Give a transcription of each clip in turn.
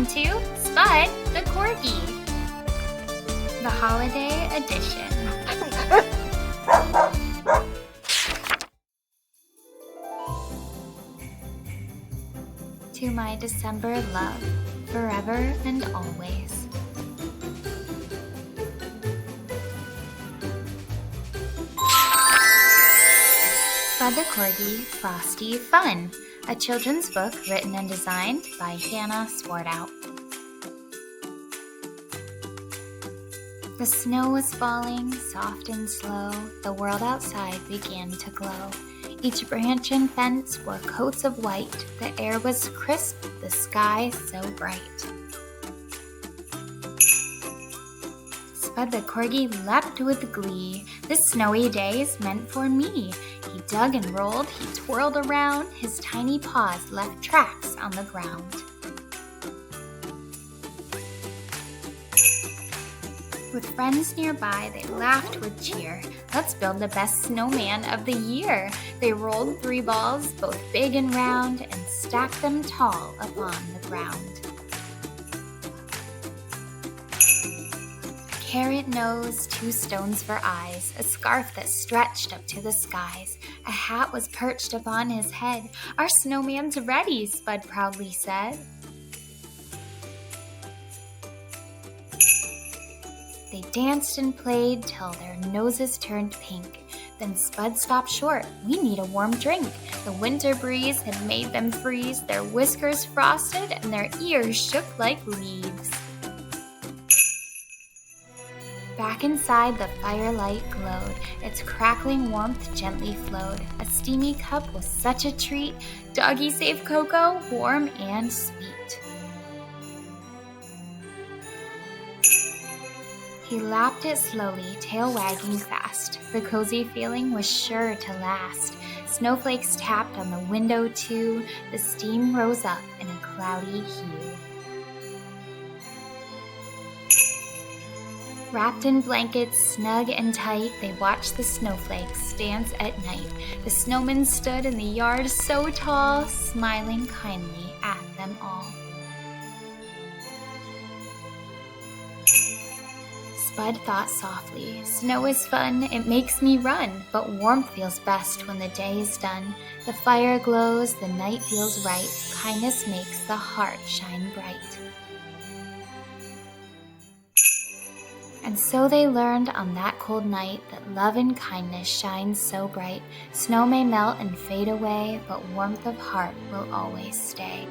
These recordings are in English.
to Spud the Corgi, the holiday edition. To my December love, forever and always. Spud the Corgi, Frosty Fun, a children's book written and designed by Hannah Swartout. The snow was falling, soft and slow. The world outside began to glow. Each branch and fence wore coats of white. The air was crisp, the sky so bright. Spud the Corgi leapt with glee. This snowy day is meant for me. He dug and rolled, he twirled around. His tiny paws left tracks on the ground. With friends nearby, they laughed with cheer. Let's build the best snowman of the year. They rolled 3 balls, both big and round, and stacked them tall upon the ground. Carrot nose, 2 stones for eyes, a scarf that stretched up to the skies. A hat was perched upon his head. Our snowman's ready, Spud proudly said. They danced and played till their noses turned pink. Then Spud stopped short. We need a warm drink. The winter breeze had made them freeze. Their whiskers frosted and their ears shook like leaves. Back inside, the firelight glowed. Its crackling warmth gently flowed. A steamy cup was such a treat. Doggy safe cocoa, warm and sweet. He lapped it slowly, tail wagging fast. The cozy feeling was sure to last. Snowflakes tapped on the window too. The steam rose up in a cloudy hue. Wrapped in blankets, snug and tight, they watched the snowflakes dance at night. The snowmen stood in the yard so tall, smiling kindly at them all. Spud thought softly, snow is fun, it makes me run, but warmth feels best when the day is done. The fire glows, the night feels right, kindness makes the heart shine bright. And so they learned on that cold night that love and kindness shine so bright. Snow may melt and fade away, but warmth of heart will always stay.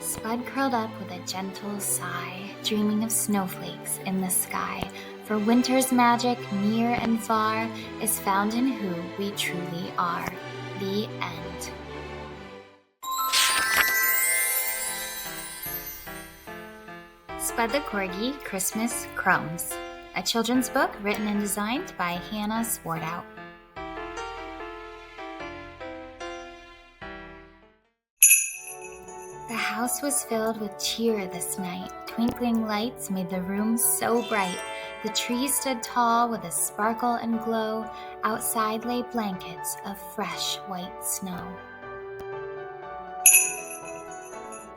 Spud curled up with a gentle sigh, dreaming of snowflakes in the sky. For winter's magic, near and far, is found in who we truly are. The end. Spud the Corgi, Christmas Crumbs, a children's book written and designed by Hannah Swartout. The house was filled with cheer this night. Twinkling lights made the room so bright. The trees stood tall with a sparkle and glow. Outside lay blankets of fresh white snow.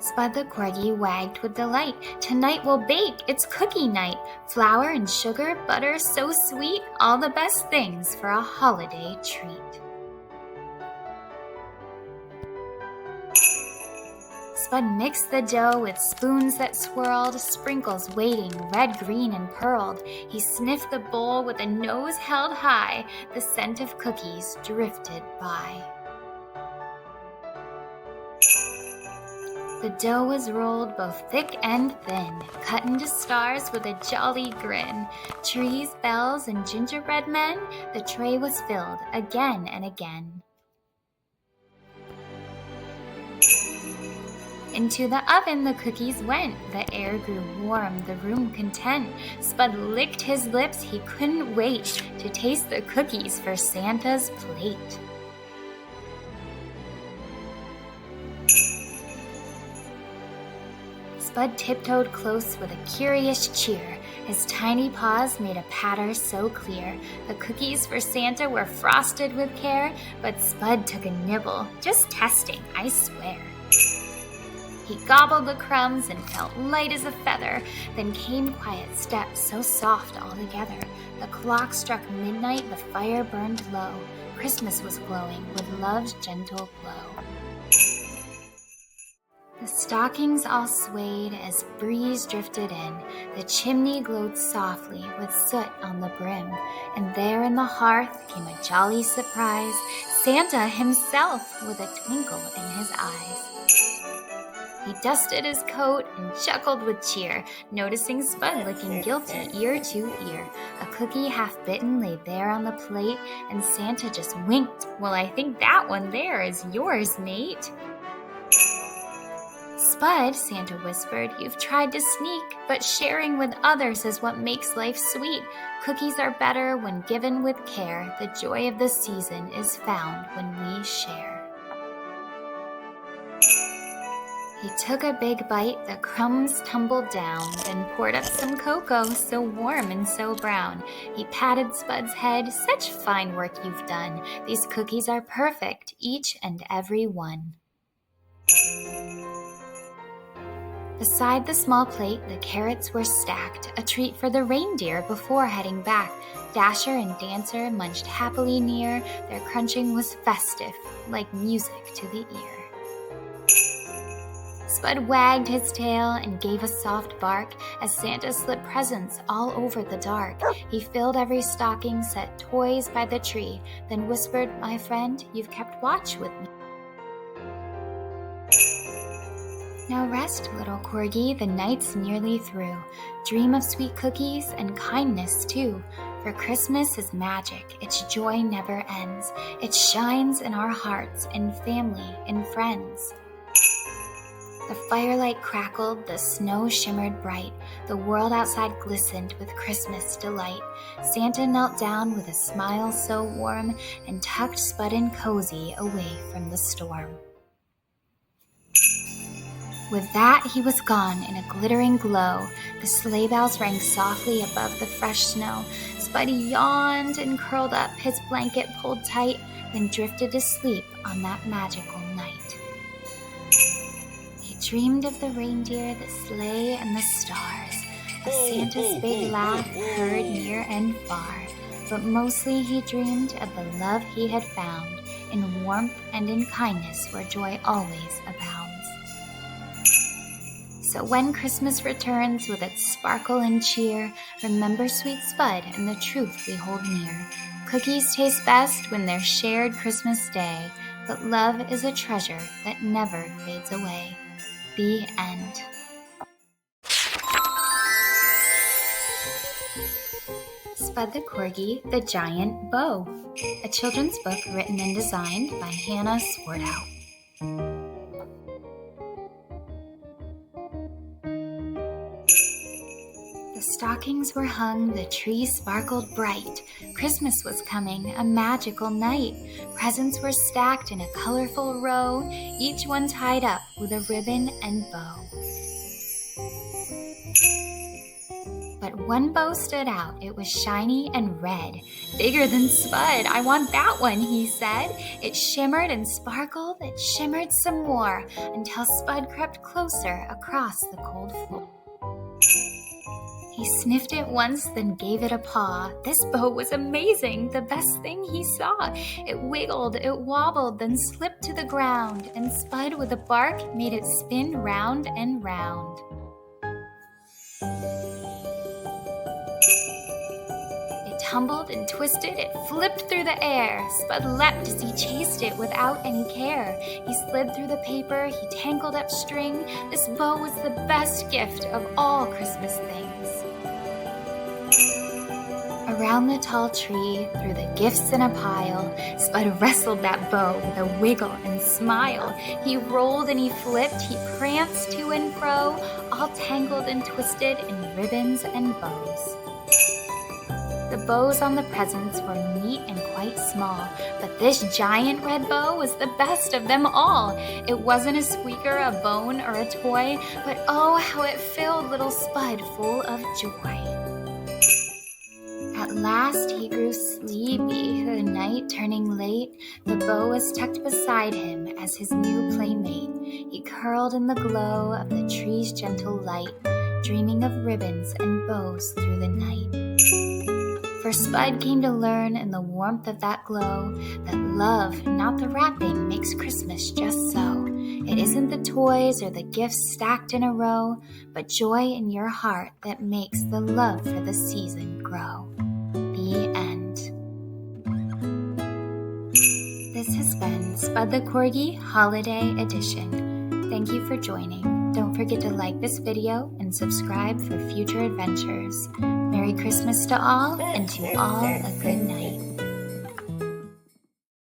Spud the Corgi wagged with delight. Tonight we'll bake, it's cookie night. Flour and sugar, butter so sweet, all the best things for a holiday treat. Spud mixed the dough with spoons that swirled, sprinkles waiting, red, green, and pearled. He sniffed the bowl with a nose held high. The scent of cookies drifted by. The dough was rolled both thick and thin, cut into stars with a jolly grin. Trees, bells, and gingerbread men, the tray was filled again and again. Into the oven the cookies went. The air grew warm, the room content. Spud licked his lips, he couldn't wait to taste the cookies for Santa's plate. Spud tiptoed close with a curious cheer. His tiny paws made a patter so clear. The cookies for Santa were frosted with care, but Spud took a nibble, just testing, I swear. He gobbled the crumbs and felt light as a feather. Then came quiet steps, so soft all together. The clock struck midnight, the fire burned low. Christmas was glowing with love's gentle glow. The stockings all swayed as breeze drifted in. The chimney glowed softly with soot on the brim. And there in the hearth came a jolly surprise, Santa himself with a twinkle in his eyes. He dusted his coat and chuckled with cheer, noticing Spud looking guilty ear to ear. A cookie half bitten lay there on the plate, and Santa just winked. Well, I think that one there is yours, mate. Spud, Santa whispered, you've tried to sneak, but sharing with others is what makes life sweet. Cookies are better when given with care. The joy of the season is found when we share. He took a big bite, the crumbs tumbled down, then poured up some cocoa, so warm and so brown. He patted Spud's head, such fine work you've done. These cookies are perfect, each and every one. Beside the small plate, the carrots were stacked, a treat for the reindeer before heading back. Dasher and Dancer munched happily near, their crunching was festive, like music to the ear. Spud wagged his tail and gave a soft bark as Santa slipped presents all over the dark. He filled every stocking, set toys by the tree, then whispered, my friend, you've kept watch with me. Now rest, little corgi, the night's nearly through. Dream of sweet cookies and kindness too. For Christmas is magic, its joy never ends. It shines in our hearts, in family, in friends. The firelight crackled, the snow shimmered bright. The world outside glistened with Christmas delight. Santa knelt down with a smile so warm and tucked Spud and Cozy away from the storm. With that, he was gone in a glittering glow. The sleigh bells rang softly above the fresh snow. Spuddy yawned and curled up, his blanket pulled tight, then drifted to sleep on that magical night. He dreamed of the reindeer, the sleigh, and the stars, of Santa's big laugh heard near and far. But mostly he dreamed of the love he had found, in warmth and in kindness where joy always abounds. So when Christmas returns with its sparkle and cheer, remember sweet Spud and the truth we hold near. Cookies taste best when they're shared Christmas Day, but love is a treasure that never fades away. The end. Spud the Corgi, the Giant Bow, a children's book written and designed by Hannah Swartout. The stockings were hung, the tree sparkled bright. Christmas was coming, a magical night. Presents were stacked in a colorful row, each one tied up with a ribbon and bow. But one bow stood out. It was shiny and red. Bigger than Spud. I want that one, he said. It shimmered and sparkled. It shimmered some more until Spud crept closer across the cold floor. He sniffed it once, then gave it a paw. This bow was amazing, the best thing he saw. It wiggled, it wobbled, then slipped to the ground, and Spud with a bark made it spin round and round. It tumbled and twisted, it flipped through the air. Spud leapt as he chased it without any care. He slid through the paper, he tangled up string. This bow was the best gift of all Christmas things. Around the tall tree, through the gifts in a pile, Spud wrestled that bow with a wiggle and smile. He rolled and he flipped, he pranced to and fro, all tangled and twisted in ribbons and bows. The bows on the presents were neat and quite small, but this giant red bow was the best of them all. It wasn't a squeaker, a bone, or a toy, but oh, how it filled little Spud full of joy. At last he grew sleepy, the night turning late. The bow was tucked beside him as his new playmate. He curled in the glow of the tree's gentle light, dreaming of ribbons and bows through the night. For Spud came to learn in the warmth of that glow that love, not the wrapping, makes Christmas just so. It isn't the toys or the gifts stacked in a row, but joy in your heart that makes the love for the season grow. The end. This has been Spud the Corgi Holiday Edition. Thank you for joining. Don't forget to like this video and subscribe for future adventures. Merry Christmas to all, and to all a good night.